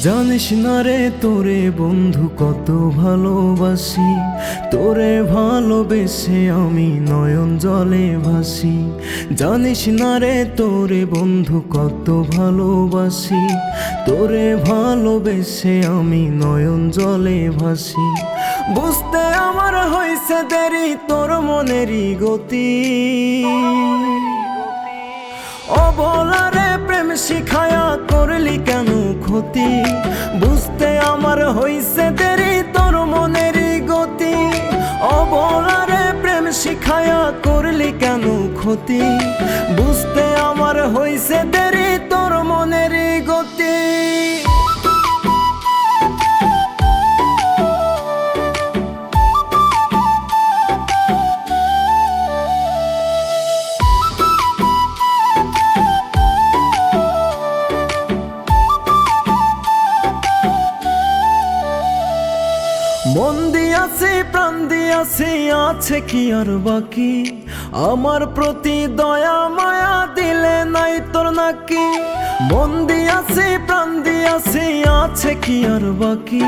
জানিস না রে তোরে বন্ধু কত ভালোবাসি, তোরে ভালোবেসে আমি নয়ন জলে ভাসি। জানিস না রে তোরে বন্ধু কত ভালোবাসি, তোরে ভালোবেসে আমি নয়ন জলে ভাসি। বুঝতে আমার হইছে দেরি তোর মনেরই গতি, অবলারে প্রেম শিখায়া করলি কেন ক্ষতি। বুঝতে আমার হইছে দেরি তোর মনেরই গতি, অবলারে প্রেম শিখায়া করলি কেন ক্ষতি। বুঝতে আমার হইছে দেরি তোর মনেরই গতি। মন দিয়াছি প্রাণ দিয়াছি, আছে কি আর বাকি। আমার প্রতি দয়া মায়া দিলে নাই তোর নাকি। মন দিয়াছি প্রাণ দিয়াছি, আছে কি আর বাকি।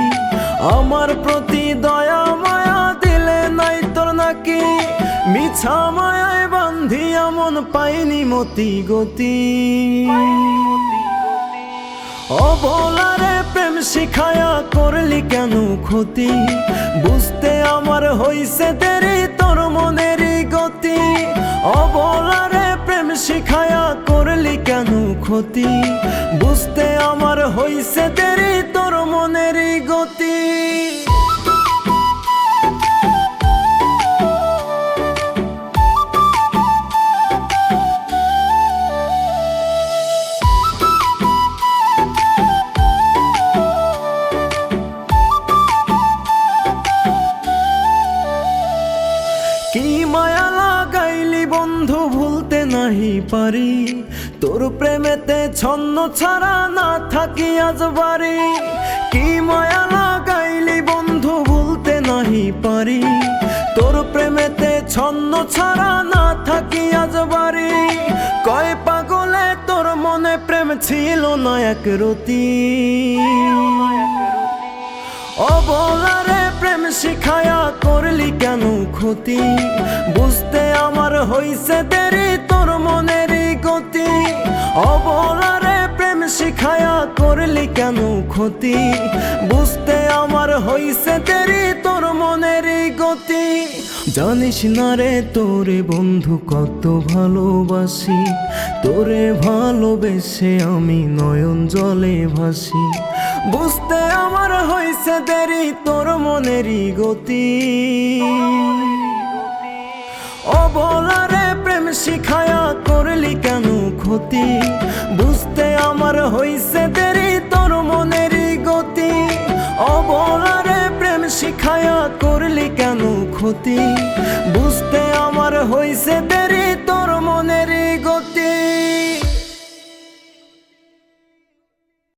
আমার প্রতি দয়া মায়া দিলে নাই তোর নাকি। মিছা মায়ায় বান্ধিয়া মন পাইনি মতি গতি, অবলারে প্রেম শিখায়া করলি কেন ক্ষতি। বুঝতে আমার হইছে দেরি তোর মনেরই গতি, অবলারে প্রেম শিখায়া করলি কেন ক্ষতি। বুঝতে আমার হইছে দেরি তোর মনেরই গতি। কি মায়া লাগাইলি বন্ধু ভুলতে নাহি পারি, তোর প্রেমেতে ছন্ন ছাড়া না থাকি আজ বাড়ি। কি মায়া লাগাইলি বন্ধু ভুলতে নাহি পারি, তোর প্রেমেতে ছন্ন ছাড়া না থাকি আজ বাড়ি। কয় পাগলে তোর মনে প্রেম ছিল না এক রতি, অবলারে প্রেম শিখায়া করলি কেন ক্ষতি। বুঝতে আমার হইছে দেরি তোর মনেরই গতি, অবলারে প্রেম শিখায়া করলি কেন ক্ষতি। বুঝতে আমার হইছে দেরি তোর মনেরই গতি। জানিস না রে তোরে বন্ধু কত ভালোবাসি, তোরে ভালোবেসে আমি নয়ন জলে ভাসি। বুঝতে আমার হইছে দেরি তোর মনেরই গতি, অবলারে প্রেম শিখায়া করলি কেন ক্ষতি। বুঝতে আমার হইছে দেরি তোর মনেরই গতি, অবলারে প্রেম শিখায়া করলি কেন ক্ষতি। বুঝতে আমার হইছে দেরি তোর মনেরই গতি।